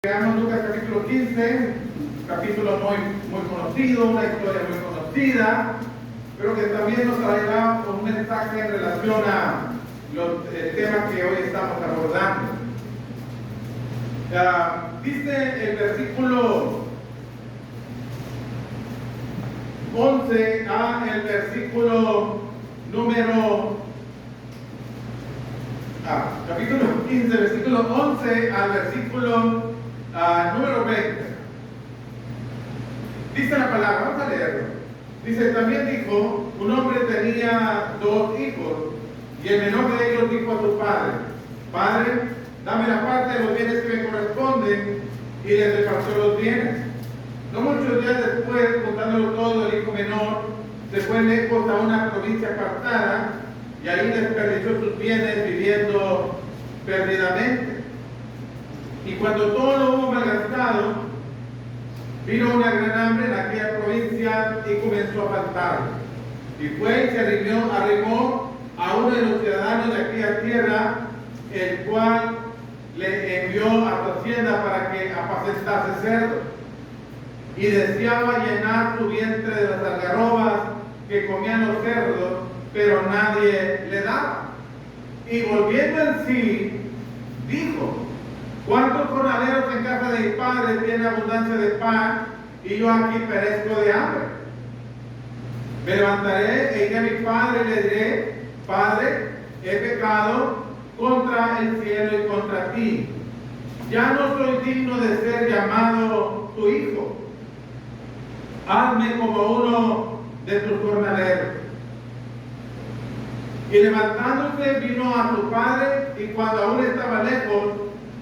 Veamos Lucas capítulo 15, capítulo muy conocido, una historia muy conocida, pero que también nos traerá un mensaje en relación a el tema que hoy estamos abordando. Dice el versículo 11 a el versículo número capítulo 15, versículo 11 al versículo número 20. Dice la palabra, vamos a leerlo. Dice, también dijo, un hombre tenía 2 hijos, y el menor de ellos dijo a su padre, Padre, dame la parte de los bienes que me corresponden, y les repartió los bienes. No muchos días después, contándolo todo, el hijo menor se fue lejos a una provincia apartada, y ahí desperdició sus bienes viviendo perdidamente. Y cuando todo lo hubo malgastado, vino una gran hambre en aquella provincia y comenzó a faltar. Y fue y se arrimó a uno de los ciudadanos de aquella tierra, el cual le envió a su hacienda para que apacentase cerdos. Y deseaba llenar su vientre de las algarrobas que comían los cerdos, pero nadie le daba. Y volviendo en sí, dijo, ¿cuántos jornaleros en casa de mi padre tienen abundancia de pan, y yo aquí perezco de hambre? Me levantaré e iré a mi padre y le diré, Padre, he pecado contra el cielo y contra ti. Ya no soy digno de ser llamado tu hijo. Hazme como uno de tus jornaleros. Y levantándose vino a su padre, y cuando aún estaba lejos,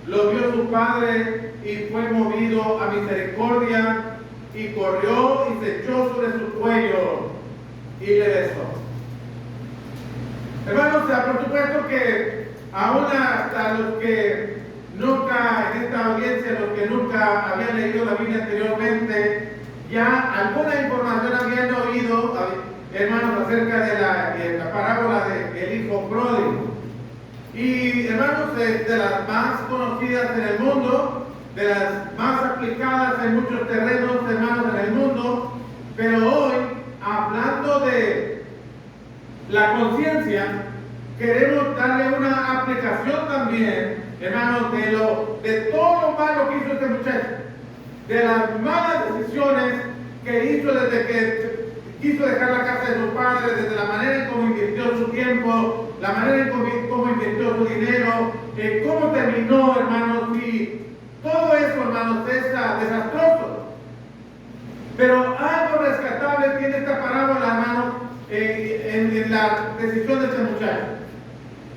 lo vio su padre, y fue movido a misericordia, y corrió y se echó sobre su cuello, y le besó. Hermanos, por supuesto que aún hasta los que nunca, en esta audiencia, los que nunca habían leído la Biblia anteriormente, ya alguna información habían oído, hermanos, acerca de la parábola del hijo pródigo. Y hermanos, de las más conocidas en el mundo, de las más aplicadas en muchos terrenos, hermanos, en el mundo, pero hoy, hablando de la conciencia, queremos darle una aplicación también, hermanos, de todo lo malo que hizo este muchacho, de las malas decisiones que hizo desde que quiso dejar la casa de su padre, desde la manera en cómo invirtió su tiempo, la manera en cómo invirtió su dinero, cómo terminó, hermanos, y todo eso, hermanos, es desastroso. Pero algo rescatable tiene esta parábola, hermanos, en la decisión de este muchacho.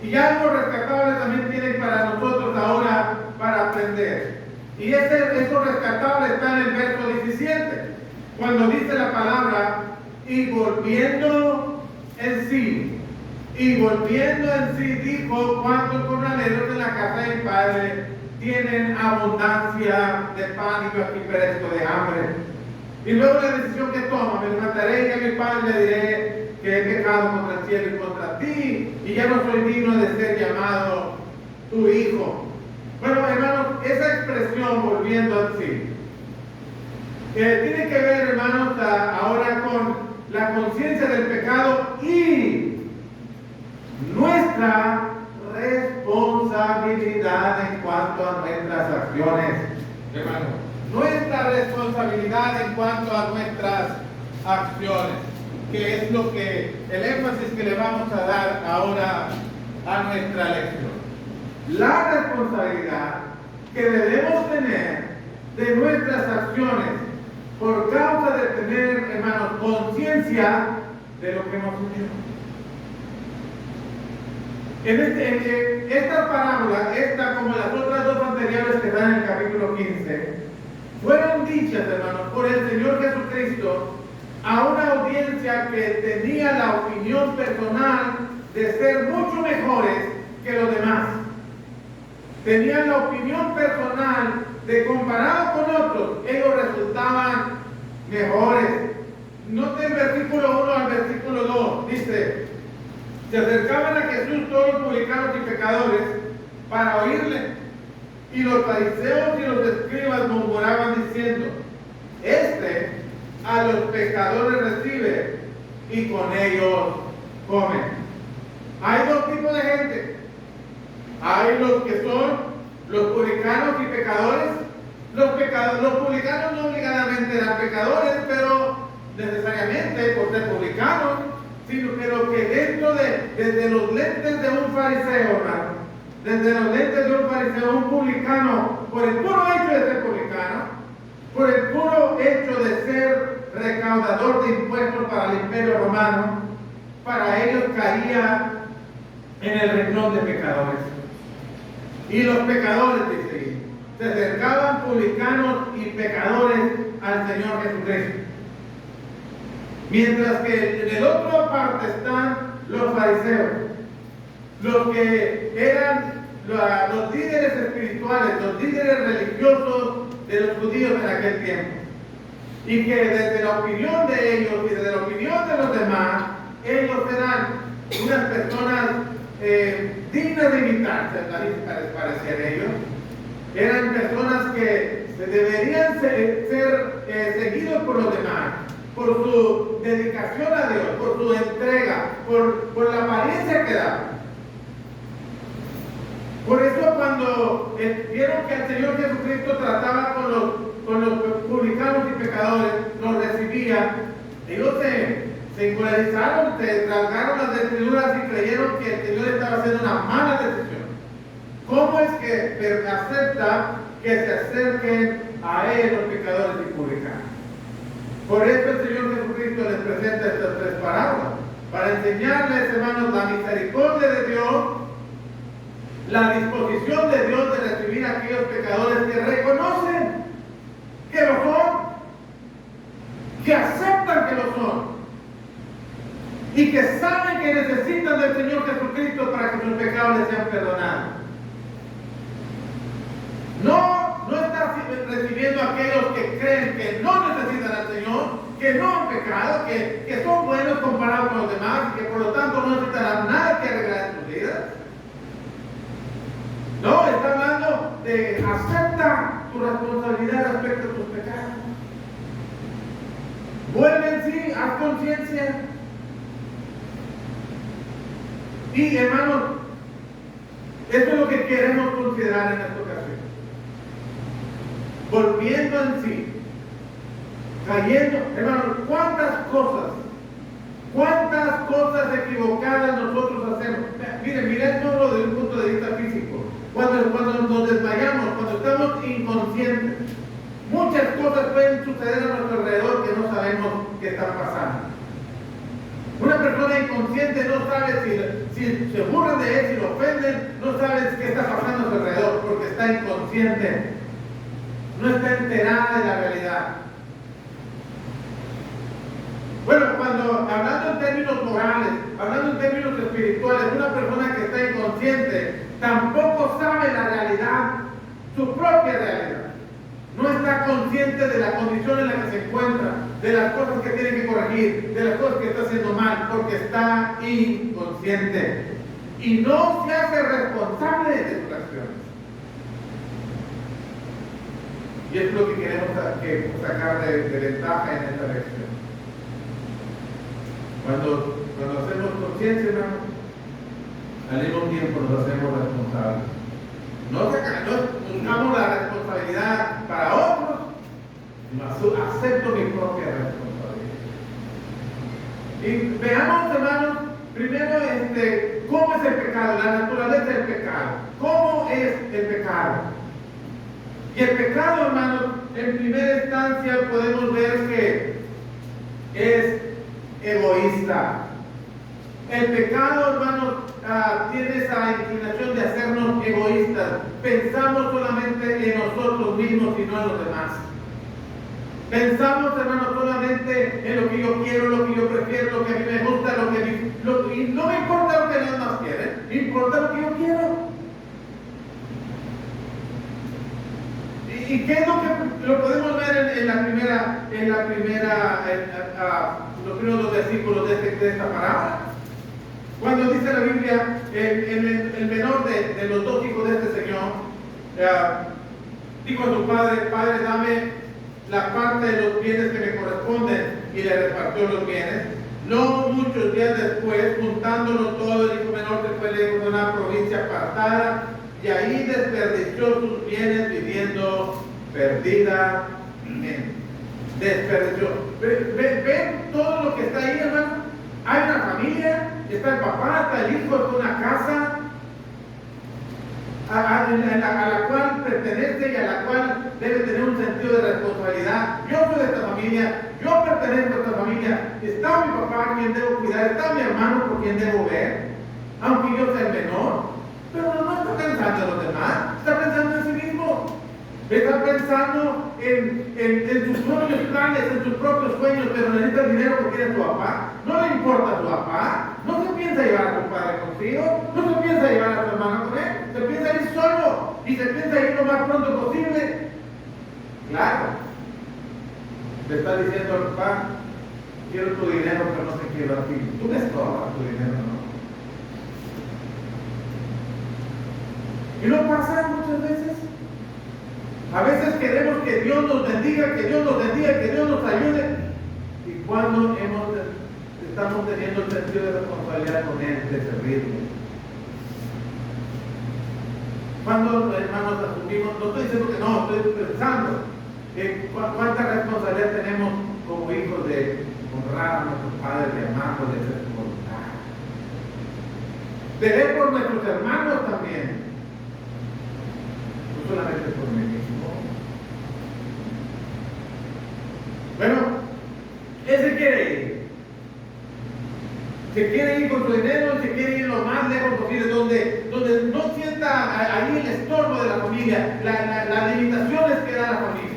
Y algo rescatable también tiene para nosotros ahora para aprender. Y eso rescatable está en el verso 17, cuando dice la palabra, y volviendo en sí, dijo, ¿cuántos jornaleros en la casa de mi padre tienen abundancia de pan y yo aquí perezco de hambre? Y luego la decisión que toma, me levantaré y a mi padre le diré que he pecado contra el cielo y contra ti, y ya no soy digno de ser llamado tu hijo. Bueno, hermanos, esa expresión, volviendo en sí, tiene que ver, hermanos, ahora con la conciencia del pecado y nuestra responsabilidad en cuanto a nuestras acciones, hermanos. Nuestra responsabilidad en cuanto a nuestras acciones, que es lo que el énfasis que le vamos a dar ahora a nuestra lección. La responsabilidad que debemos tener de nuestras acciones por causa de tener, hermanos, conciencia de lo que hemos hecho. Esta parábola, como las otras 2 anteriores que están en el capítulo 15, fueron dichas, hermanos, por el Señor Jesucristo a una audiencia que tenía la opinión personal de ser mucho mejores que los demás. Tenían la opinión personal de, comparado con otros, ellos resultaban mejores. Noten versículo 1 al versículo 2, dice, se acercaban a Jesús todos los publicanos y pecadores para oírle, y los fariseos y los escribas y con ellos comen. Hay dos tipos de gente. Hay los que son los publicanos y pecadores. Los publicanos no obligadamente eran pecadores, pero necesariamente por ser publicanos, sino que dentro desde los lentes de un fariseo, hermano, desde los lentes de un fariseo, un publicano, por el puro hecho de ser publicano, por el puro hecho de ser recaudador de impuestos para el Imperio Romano, para ellos caía en el renglón de pecadores. Y los pecadores, dice, se acercaban publicanos y pecadores al Señor Jesucristo. Mientras que en la otra parte están los fariseos, los que eran los líderes espirituales, los líderes religiosos de los judíos en aquel tiempo. Y que desde la opinión de ellos y desde la opinión de los demás, ellos eran unas personas dignas de imitarse, les parecía a ellos. Eran personas que deberían ser seguidos por los demás, por su dedicación a Dios, por su entrega, por la apariencia que daban. Por eso cuando vieron que el Señor Jesucristo trataba con los publicanos y pecadores, los recibía, ellos se encolerizaron, se rasgaron las vestiduras y creyeron que el Señor estaba haciendo una mala decisión. ¿Cómo es que acepta que se acerquen a Él los pecadores y publicanos? Por eso el Señor Jesucristo les presenta estas tres parábolas, para enseñarles, hermanos, la misericordia de Dios, la disposición de Dios de recibir a aquellos pecadores que reconocen que lo son, que aceptan que lo son, y que saben que necesitan del Señor Jesucristo para que sus pecados les sean perdonados. No está recibiendo a aquellos que creen que no necesitan al Señor, que no han pecado, que son buenos comparados con los demás y que por lo tanto no necesitan nada que arreglar en sus vidas. No, está hablando de acepta tu responsabilidad respecto a tus pecados. Vuelve en sí, haz conciencia. Y hermanos, esto es lo que queremos considerar en esta ocasión. Volviendo en sí, cayendo, hermanos, cuántas cosas equivocadas nosotros hacemos. Miren todo desde un punto de vista físico. Cuando nos desmayamos, cuando estamos inconscientes, muchas cosas pueden suceder a nuestro alrededor que no sabemos que están pasando. Una persona inconsciente no sabe si se burlan de él, si lo ofenden, no sabe qué está pasando a su alrededor porque está inconsciente, no está enterada de la realidad. Bueno, hablando en términos morales, hablando en términos espirituales, una persona que está inconsciente tampoco sabe la realidad, su propia realidad. No está consciente de la condición en la que se encuentra, de las cosas que tiene que corregir, de las cosas que está haciendo mal, porque está inconsciente. Y no se hace responsable de sus acciones. Y es lo que queremos sacar de ventaja en esta lección. Cuando hacemos conciencia, hermano, al mismo tiempo nos hacemos responsables. No buscamos la responsabilidad para otros, sino acepto mi propia responsabilidad. Y veamos, hermanos, primero cómo es el pecado, la naturaleza del pecado. ¿Cómo es el pecado? Y el pecado, hermanos, en primera instancia podemos ver que es egoísta. El pecado, hermanos, tiene esa inclinación de hacernos egoístas. Pensamos solamente en nosotros mismos y no en los demás. Pensamos, hermanos, solamente en lo que yo quiero, lo que yo prefiero, lo que a mí me gusta, y no me importa lo que los demás quieren, me importa lo que yo quiero. ¿Y qué es lo podemos ver en los primeros dos versículos de esta parábola? Cuando dice la Biblia, el menor de los dos hijos de este señor, dijo a su padre: Padre, dame la parte de los bienes que me corresponden, y le repartió los bienes. No muchos días después, juntándolo todo, el hijo menor se fue lejos de una provincia apartada y ahí desperdició sus bienes viviendo perdidamente. Desperdició. ¿Ven todo lo que está ahí, hermano? Hay una familia, está el papá, está el hijo, está una casa a la cual pertenece y a la cual debe tener un sentido de responsabilidad. Yo soy de esta familia, yo pertenezco a esta familia, está mi papá a quien debo cuidar, está mi hermano por quien debo ver, aunque yo sea el menor, pero no está pensando en los demás, está pensando en sí mismo, está pensando en sus propios planes, en sus propios sueños, pero necesita el dinero que tiene su papá, no le importa a su papá, no se piensa llevar a su padre consigo, no se piensa llevar a su hermano con él, se piensa ir solo y se piensa ir lo más pronto posible. Claro, le está diciendo al papá, quiero tu dinero, pero no te quiero a ti. Tú me estorbas tu dinero, ¿no? ¿Y no pasa muchas veces? A veces queremos que Dios nos bendiga, que Dios nos bendiga, que Dios nos ayude. Y cuando estamos teniendo el sentido de responsabilidad con Él, de servirle. Cuando, hermanos, asumimos, no estoy diciendo que no, estoy pensando cuánta responsabilidad tenemos como hijos de honrar a nuestros padres, de amarlos, de hacer su voluntad. De ver por nuestros hermanos también. No solamente por mí mismo. Bueno, él se quiere ir. Se quiere ir con su dinero, se quiere ir lo más lejos posible, donde no sienta ahí el estorbo de la familia, las limitaciones que da la familia.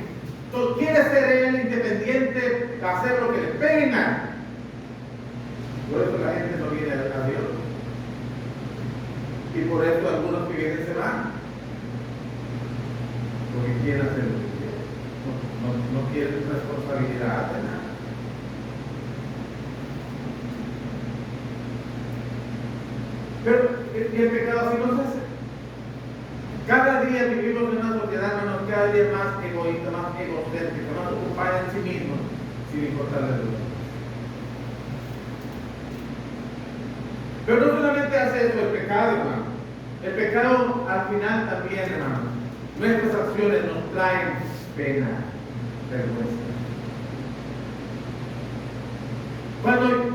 Entonces, quiere ser él independiente, hacer lo que le pena. Por eso la gente no viene a Dios. Y por eso algunos que vienen se van. Porque quieren hacer lo que quieren. No quieren responsabilidad de nada. Pero el pecado así nos hace. Cada día vivimos en una sociedad, hermanos, cada día más egoísta, más egocéntrica, más ocupada en sí mismo, sin importar la luz. Pero no solamente hace eso el pecado, hermano. El pecado al final también, hermano. Nuestras acciones nos traen pena, vergüenza.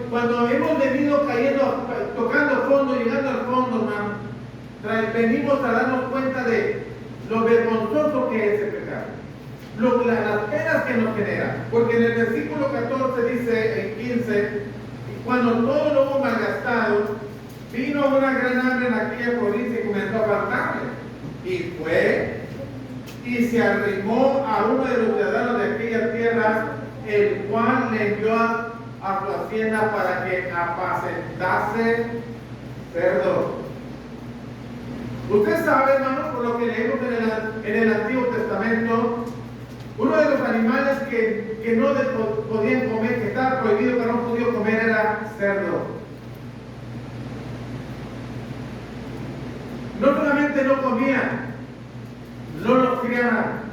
Cuando hemos venido cayendo, tocando fondo, llegando al fondo, hermano, venimos a darnos cuenta de lo vergonzoso que es el pecado, las penas que nos genera. Porque en el versículo 14 dice, el 15, y cuando todo lo hubo malgastado, vino una gran hambre en aquella provincia y comenzó a faltarle. Y fue y se arrimó a uno de los ciudadanos de aquella tierra, el cual le envió a su hacienda para que apacentase cerdos. Usted sabe, hermano, por lo que leemos en el Antiguo Testamento, uno de los animales que no podían comer, que estaba prohibido, que no podían comer, era cerdo. No solamente no comían, no los criaban.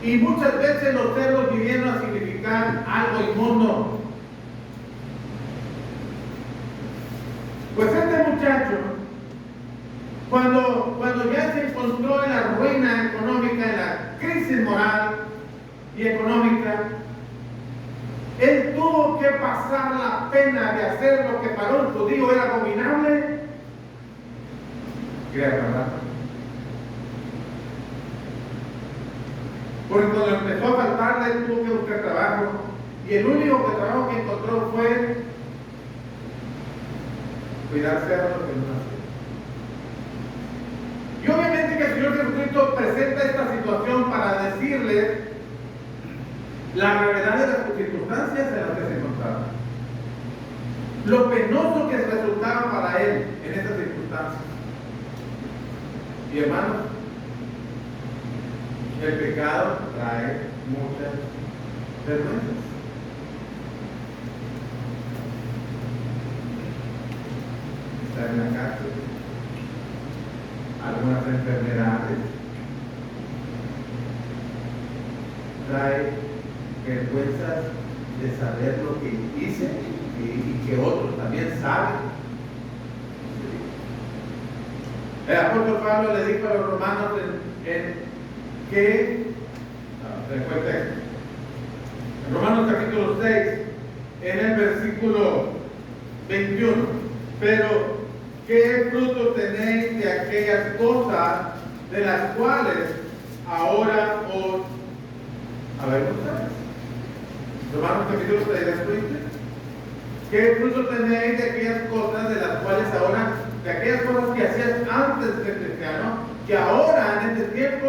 Y muchas veces los cerdos vinieron a significar algo inmundo. Pues este muchacho, cuando ya se encontró en la ruina económica, en la crisis moral y económica, él tuvo que pasar la pena de hacer lo que para un judío era abominable. ¿Qué verdad? Porque cuando empezó a faltarle, él tuvo que buscar trabajo. Y el único trabajo que encontró fue cuidar cerdos que no nacieron. Y obviamente que el Señor Jesucristo presenta esta situación para decirles la gravedad de las circunstancias en las que se encontraba. Lo penoso que resultaba para él en estas circunstancias. Y hermanos, el pecado trae muchas vergüenzas. Estar en la cárcel, algunas enfermedades, trae vergüenzas de saber lo que hice y que otros también saben. El apóstol Pablo le dijo a los romanos en Romanos capítulo 6, en el versículo 21, pero ¿qué fruto tenéis de aquellas cosas de las cuales ahora os avergonzáis? Romanos capítulo 6, versículo 20. ¿Qué fruto tenéis de aquellas cosas de las cuales ahora, de aquellas cosas que hacías antes de ser cristiano, que ahora en este tiempo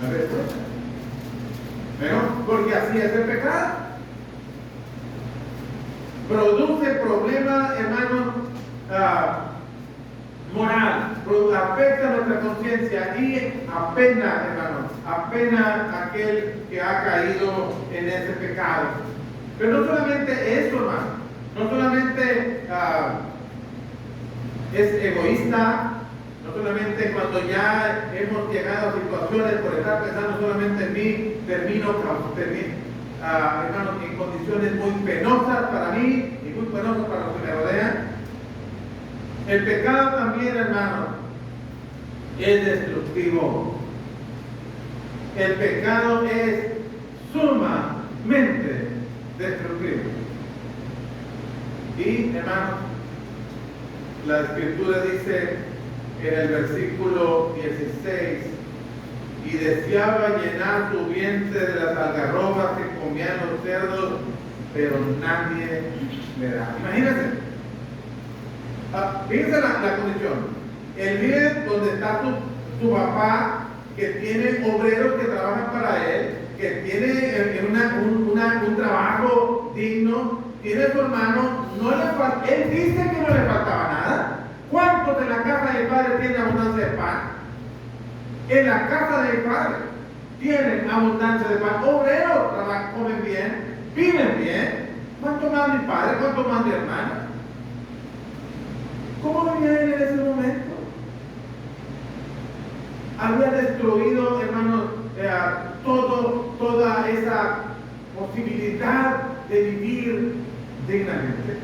me avergüenzas? Bueno, porque así es el pecado. Produce problema, hermanos, moral, afecta nuestra conciencia y apena, hermanos, apena aquel que ha caído en ese pecado. Pero no solamente eso, hermano, no solamente es egoísta, no solamente cuando ya hemos llegado a situaciones por estar pensando solamente en mí, termino, hermanos, en condiciones muy penosas para mí y muy penosas para los que me rodean. El pecado también, hermano, es destructivo. El pecado es sumamente destructivo. Y, hermanos, la Escritura dice en el versículo 16: y deseaba llenar su vientre de las algarrobas que comían los cerdos, pero nadie le da. Imagínense, fíjense la condición. El día donde está tu papá, que tiene obreros que trabajan para él, que tiene un trabajo digno, tiene su hermano, él dice que no le faltaba nada. ¿Cuántos de la casa del Padre tienen abundancia de pan? En la casa del Padre tienen abundancia de pan. Obreros trabajan, comen bien, viven bien. ¿Cuánto más mi padre? ¿Cuánto más mi hermana? ¿Cómo venía él en ese momento? Había destruido, hermanos, toda esa posibilidad de vivir dignamente.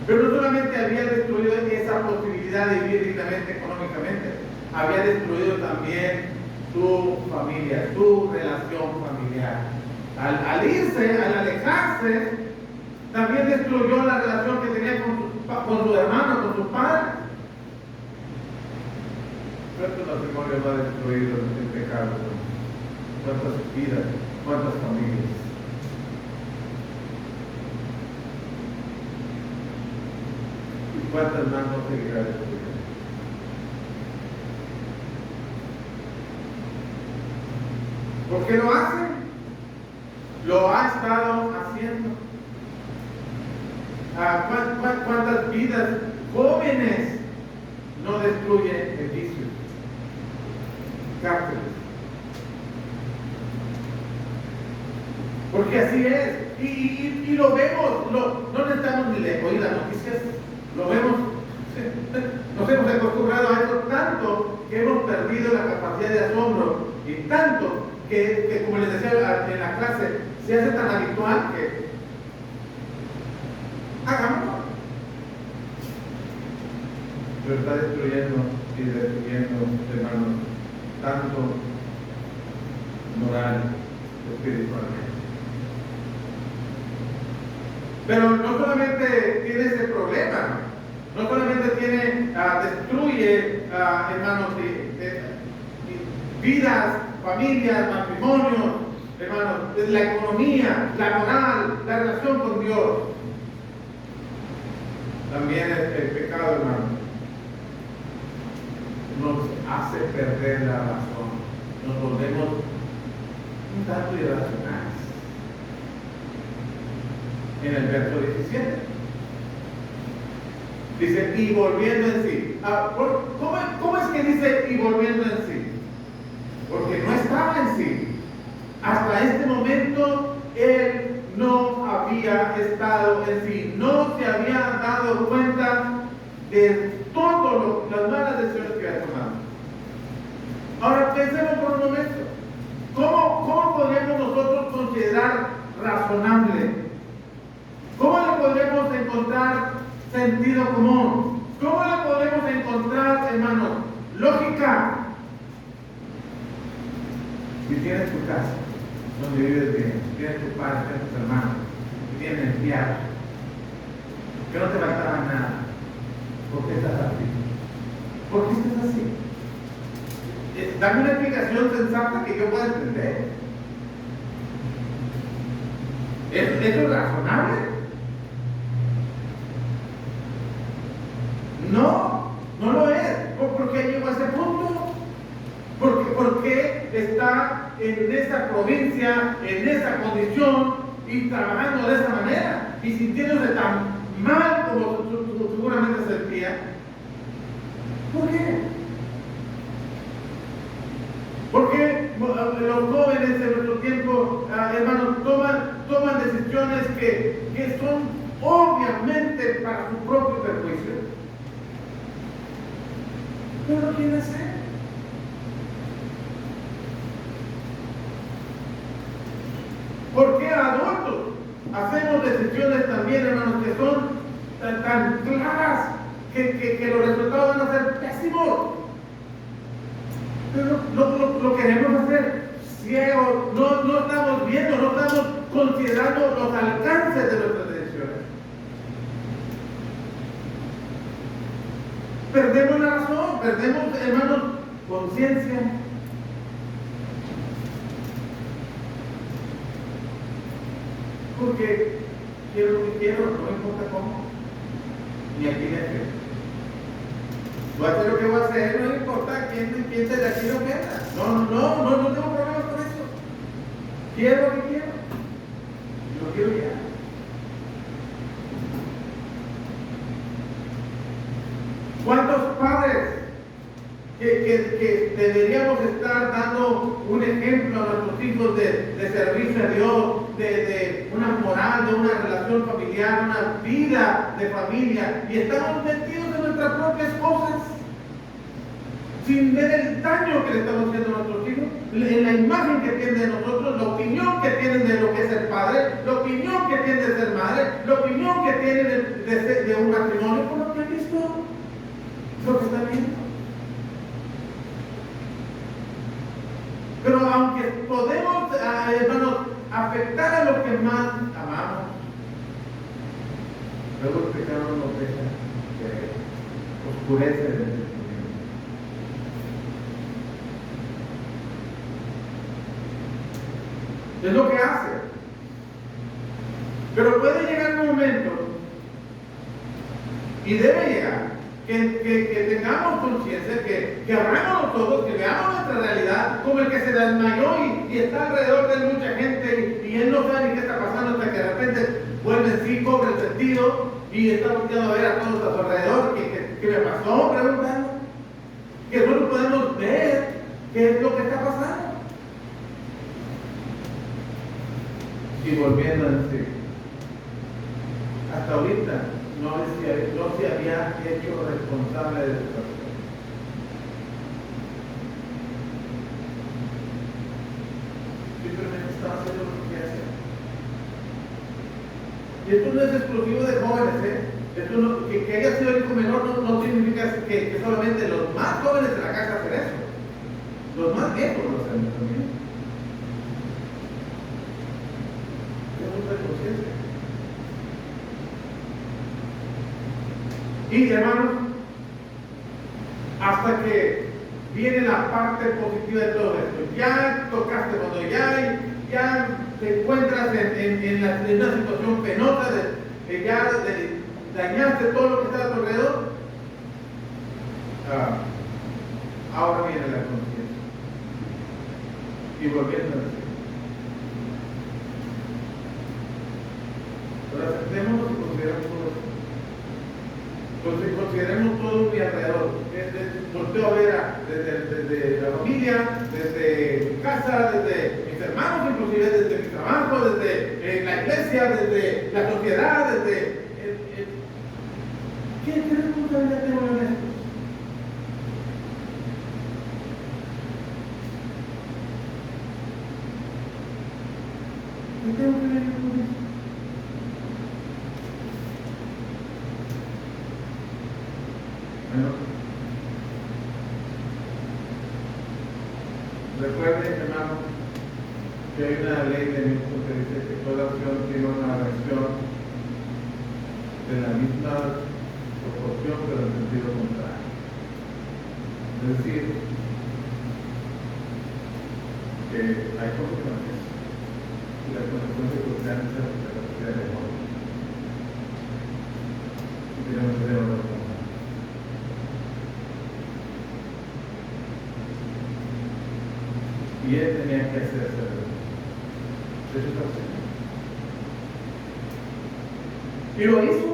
Pero no solamente había destruido esa posibilidad de vivir dignamente económicamente, había destruido también su familia, su relación familiar. Al irse, al alejarse, también destruyó la relación que tenía con su hermano, con su padre. ¿Cuántos matrimonios va destruido el pecado? ¿Cuántas vidas? ¿Cuántas familias? ¿Y cuántas más no seguirá destruyendo? ¿Por qué lo hace? Lo ha estado haciendo. ¿Cuántas vidas jóvenes no destruye el vicio? Cárceles. Porque así es. Y lo vemos, no necesitamos ni oír las noticias, lo vemos. Nos hemos acostumbrado a eso tanto que hemos perdido la capacidad de asombro, y tanto que como les decía en la clase, se hace tan habitual que hagámoslo. Pero está destruyendo y destruyendo, hermanos, tanto moral, espiritualmente. Pero no solamente tiene ese problema, no solamente destruye, hermanos, vidas, familias, matrimonios, hermanos, la economía, la moral, la relación con Dios. También el pecado, hermano, nos hace perder la razón, nos volvemos un tanto irracionales. En el verso 17 dice, y volviendo en sí. ¿Cómo es que dice y volviendo en sí? Porque no estaba en sí. Hasta este momento él no había estado en sí, no se había dado cuenta de todas las malas decisiones que había tomado. Ahora pensemos por un momento, ¿cómo podríamos nosotros considerar razonable? ¿Cómo le podemos encontrar sentido común? ¿Cómo le podemos encontrar, hermanos, lógica? Si tienes tu casa, donde vives bien, tienes tu padre, tienes tus hermanos, y tienes empleados, que no te faltaba nada, ¿por qué estás así? ¿Por qué estás así? Dame una explicación sensata que yo pueda entender. ¿Eso es razonable? No, no lo es. ¿Por qué llegó a ese punto? ¿Por qué está en esa provincia, en esa condición y trabajando de esa manera y sintiéndose tan mal como seguramente sentía? ¿Por qué? Porque los jóvenes en nuestro tiempo, hermanos, toman decisiones que son obviamente para su propio perjuicio. Pero no quieren hacer. ¿Por qué adultos hacemos decisiones también, hermanos, que son tan claras que los resultados van a ser pésimos? Pero lo queremos hacer ciegos, no estamos viendo, no estamos considerando los alcances de nuestras decisiones. Perdemos la razón, perdemos, hermanos, conciencia. Porque quiero lo que quiero, no importa cómo, ni a quién es. Voy a hacer lo que voy a hacer, no importa quién de aquí lo queda. No tengo problemas con eso. Quiero lo que quiero. Y lo quiero ya. ¿Cuántos padres que deberíamos estar dando un ejemplo a nuestros hijos de servicio a Dios, de una moral, de una relación familiar, una vida de familia, y estamos metidos en nuestras propias cosas sin ver el daño que le estamos haciendo a nuestros hijos, en la imagen que tienen de nosotros, la opinión que tienen de lo que es ser padre, la opinión que tienen de ser madre, la opinión que tienen de un matrimonio, por lo que han visto, lo que están viendo. Pero aunque podemos, hermanos, afectar a los que más amamos, luego el pecado nos deja que oscurece el entendimiento. Es lo que hace. Pero puede llegar un momento, y debe llegar, que tengamos conciencia, que abramos los ojos, que veamos nuestra realidad, como el que se desmayó y está alrededor de mucha gente y él no sabe ni qué está pasando hasta que de repente vuelve en sí, cobra el sentido y está volteando a ver a todos a su alrededor, ¿qué me pasó? Preguntando. Que nosotros podemos ver qué es lo que está pasando. Y volviendo a decir, hasta ahorita no se había hecho responsable de su acción. Simplemente estaba haciendo lo que hacía. Y esto no es exclusivo de jóvenes, Esto no, que haya sido el hijo menor no significa que solamente los más jóvenes de la casa hacen eso. Los más viejos lo hacen también. Conciencia. Y hermanos, hasta que viene la parte positiva de todo esto, ya tocaste cuando ya te encuentras en una situación penosa de ya dañaste todo lo que está a tu alrededor, ahora viene la conciencia. Y volviendo a decir, pero aceptémonos y consideremos todo esto. Entonces consideremos todo mi alrededor. Volteo a ver desde la familia, desde mi casa, desde mis hermanos, inclusive desde mi trabajo, desde la iglesia, desde la sociedad, desde ¿qué responsabilidad tengo en esto? ¿Qué tengo que ver con eso? Bueno, recuerden, hermano, que hay una ley de Newton que dice que toda acción tiene una reacción de la misma proporción pero en sentido contrario. Es decir, que hay consecuencias y las consecuencias cruciales de la capacidad de amor. Y tenemos que ver otra cosa. Y él tenía que hacer esa situación. Y lo hizo,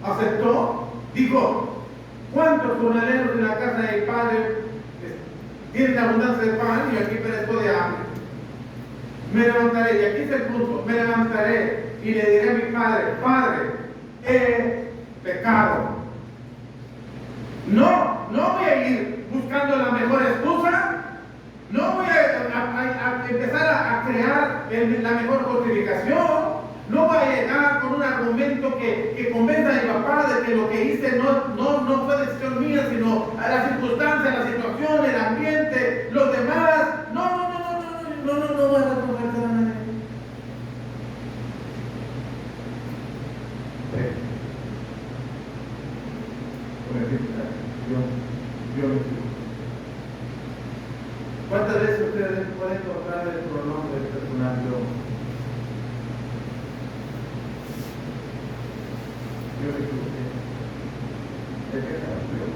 aceptó, dijo: ¿cuántos jornaleros en la casa de mi padre tienen abundancia de pan y aquí perezco de hambre? Me levantaré, y aquí es el punto, me levantaré y le diré a mi padre: Padre, he pecado. No voy a ir buscando la mejor excusa. No voy a empezar a crear la mejor justificación. No voy a llegar con un argumento que convenza a mi papá de que lo que hice no fue decisión mía, sino a las circunstancias, la situación, el ambiente, los demás. No voy a reconvencer a nadie. ¿Cuántas veces ustedes pueden encontrar el pronombre personal yo? Yo me equivoqué. ¿De qué yo?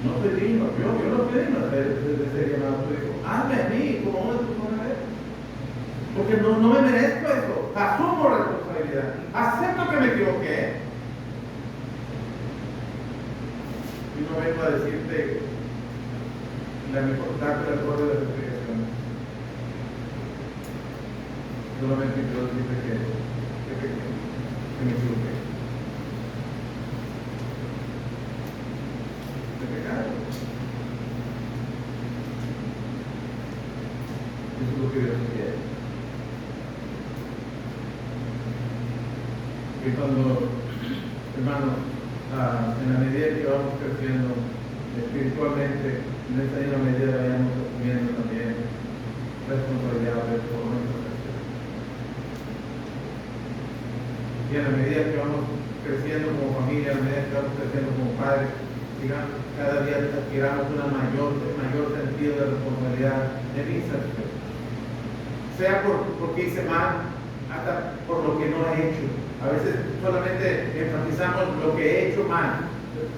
No soy digno, yo no soy digno de ser llamado tu hijo. Hazme a mí como uno de tus hijos. Porque no me merezco eso. Asumo responsabilidad. Acepto que me equivoqué. Y no vengo a decirte la mejor parte del borde de las explicaciones. Solamente Dios dice que me equivoqué. De pecado. Eso es lo que Dios quiere. Y cuando, hermanos, en la medida que vamos creciendo espiritualmente, en esta misma medida vayamos asumiendo también responsabilidades por nuestra creación. Y en la medida que vamos creciendo como familia, a la medida que vamos creciendo como padres, digamos, cada día adquiramos un mayor sentido de responsabilidad de mis acciones. Sea porque hice mal, hasta por lo que no he hecho. A veces solamente enfatizamos lo que he hecho mal.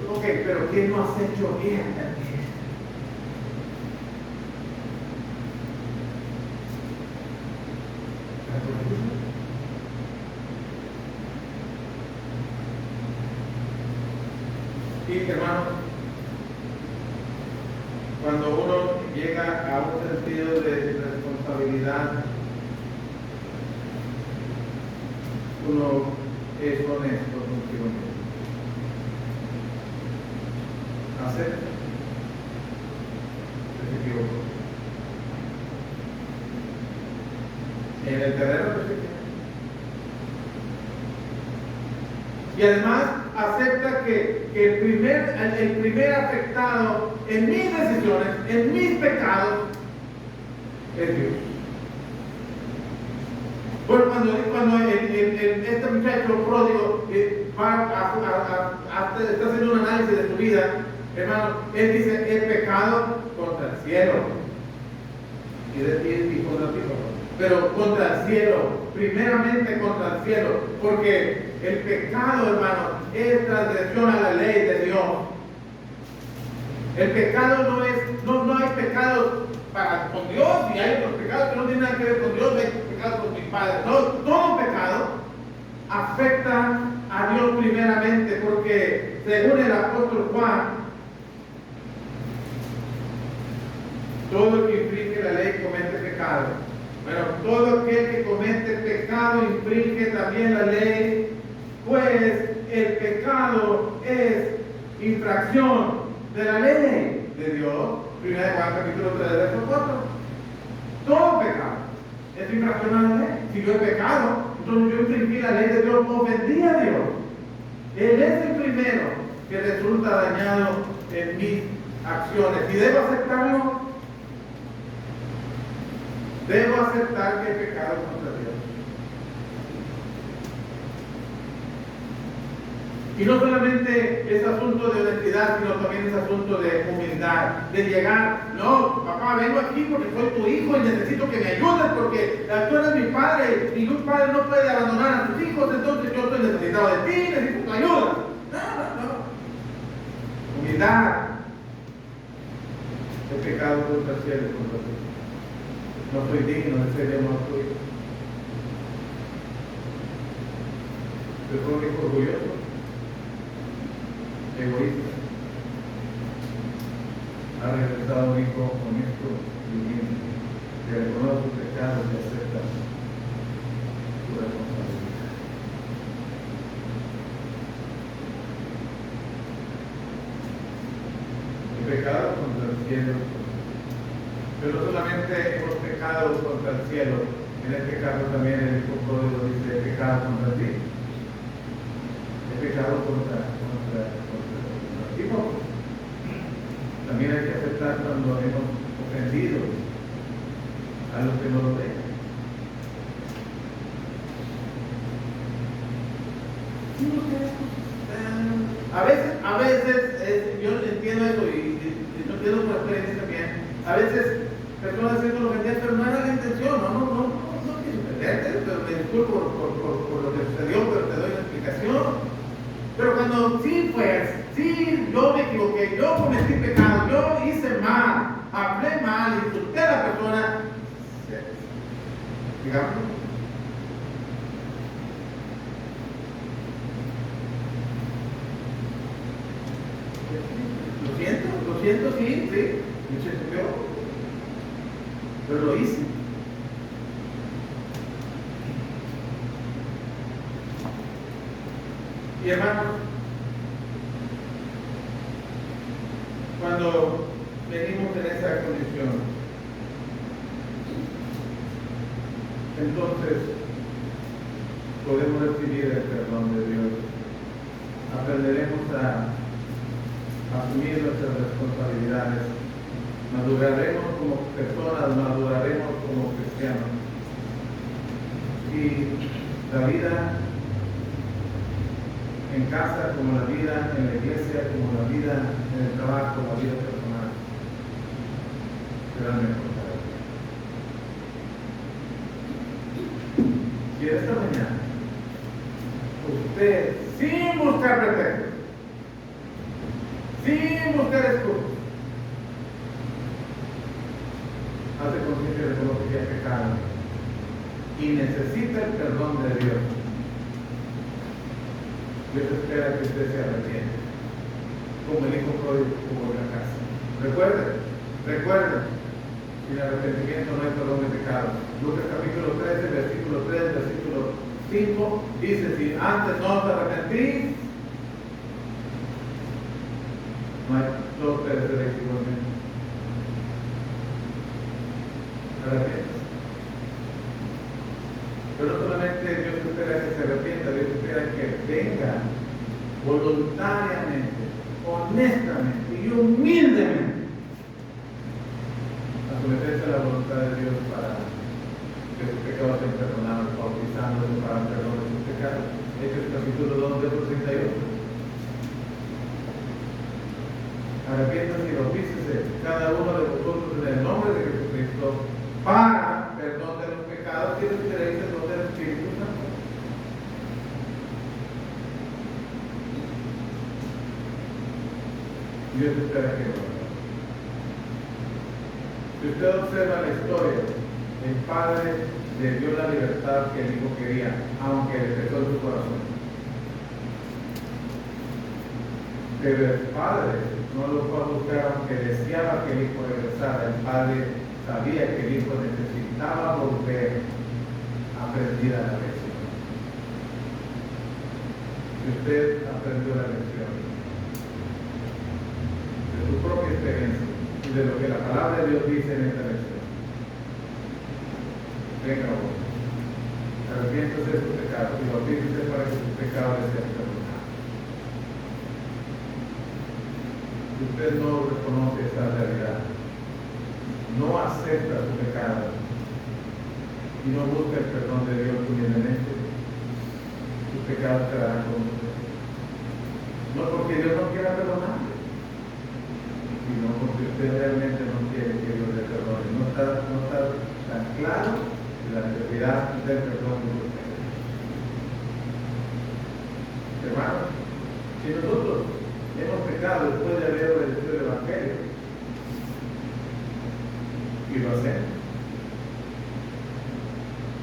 Ok, pero ¿qué no has hecho bien también? Y hermanos, cuando uno llega a un sentido de responsabilidad, uno es honesto consigo mismo. Acepta que se equivocó. En el terreno que se equivocó. Y además acepta que el primer afectado en mis decisiones, en mis pecados, es Dios. Bueno, cuando este muchacho pródigo está haciendo un análisis de su vida, hermano, él dice: he pecado contra el cielo. Y contra ti, pero contra el cielo, primeramente contra el cielo, porque el pecado, hermano, es transgresión a la ley de Dios. El pecado no hay pecados con Dios, y hay otros pecados que no tienen nada que ver con Dios, hay pecados con mis padres. No, todo pecado afecta a Dios primeramente, porque según el apóstol Juan, todo el que infringe la ley comete pecado. Bueno, todo aquel que comete pecado infringe también la ley, pues el pecado es infracción de la ley de Dios. 1 Juan capítulo 3, verso 4. Todo pecado. es infracción a la ley. Si yo he pecado, entonces yo infringí la ley de Dios, ofendí a Dios. Él es el primero que resulta dañado en mis acciones. ¿Y debo aceptarlo? Debo aceptar que he pecado contra Dios. Y no solamente es asunto de honestidad, sino también es asunto de humildad, de llegar. No, papá, vengo aquí porque soy tu hijo y necesito que me ayudes porque tú eres mi padre y un padre no puede abandonar a sus hijos, entonces yo estoy necesitado de ti, necesito tu ayuda. No. Humildad. He pecado contra el cielo y contra ti. No soy digno de ser llamado tuyo. Yo soy un hijo orgulloso, egoísta. Ha regresado un hijo honesto y humilde, que reconoce sus pecados y acepta su responsabilidad. He pecado contra el cielo, pero no solamente hemos pecado contra el cielo, en este caso también el hijo pródigo dice: he pecado contra ti. He pecado contra ti. También hay que aceptar cuando hemos ofendido a los que no lo ven. A veces, yo entiendo eso y lo entiendo por experiencia también. A veces personas haciendo lo que entienden, pero no era la intención, no quiero ofenderte, pero me disculpo por lo que sucedió, pero te doy la explicación. Pero cuando sí, yo me equivoqué, yo cometí pecado, yo hice mal, hablé mal, insulté a la persona, digamos, lo siento, sí, me siento peor, pero lo hice. Y hermanos, cuando venimos en esa condición, entonces podemos recibir el perdón de Dios. Aprenderemos a asumir nuestras responsabilidades, maduraremos como personas, maduraremos como cristianos. Y la vida en casa, como la vida en la iglesia, como la vida en el trabajo, la vida personal, será mejor para ti. Y esta mañana, usted, sin buscar pretextos, sin buscar excusas, hace conciencia de lo que ha pecado y necesita el perdón de Dios. Dios espera que usted se arrepienta, como el hijo pródigo que volvió a casa. Recuerden, sin arrepentimiento no hay perdón de pecados. Lucas capítulo 13, versículo 3, versículo 5, dice: si antes no te arrepentís, no pereceréis igualmente. Arrepiéntase. Pero no solamente Dios espera que se arrepienta, Dios espera que venga voluntariamente, honestamente y humildemente a someterse a la voluntad de Dios para que sus pecados sean perdonados, bautizándose para el perdón de sus pecados. Hechos capítulo 2, verso 38. Arrepiéntase y bautícese cada uno de vosotros en el nombre de Jesucristo para perdón de los pecados, y recibiréis el don del Espíritu Santo. Dios espera que lo haga. Si usted observa la historia, el Padre le dio la libertad que el Hijo quería, aunque le pesó en su corazón. Pero el Padre no lo fue a buscar, aunque deseaba que el Hijo regresara. El Padre sabía que el Hijo necesitaba volver a aprender la lección. Si usted aprendió la lección de su propia experiencia y de lo que la palabra de Dios dice en esta lección, venga hoy, arrepiéntase de sus pecados y bautícese para que sus pecados les sean perdonados. Si usted no reconoce esta realidad, no acepta su pecado y no busca el perdón de Dios humildemente, sus pecados quedarán con usted. No porque Dios no quiera perdonarle, sino porque usted realmente no quiere que Dios le perdone. No está tan claro de la necesidad del perdón de usted. Hermanos, si nosotros hemos pecado después de haber obedecido el Evangelio, y lo hacemos,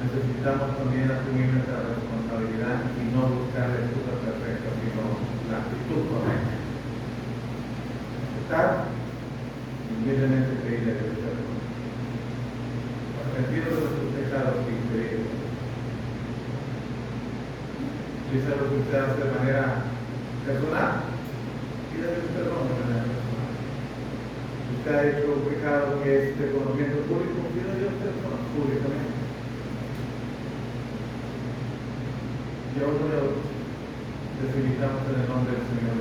necesitamos también asumir nuestra responsabilidad y no buscar la excusa perfecta, sino la actitud correcta. Aceptar y humildemente pedirle a Dios perdón. Arrepentidos de sus pecados y pedirle. Si es algo que usted hace de manera personal, pídale perdón de manera personal. Si usted ha hecho un pecado que es de conocimiento público, pídale a Dios perdón públicamente. Y a otros les invitamos en el nombre del Señor.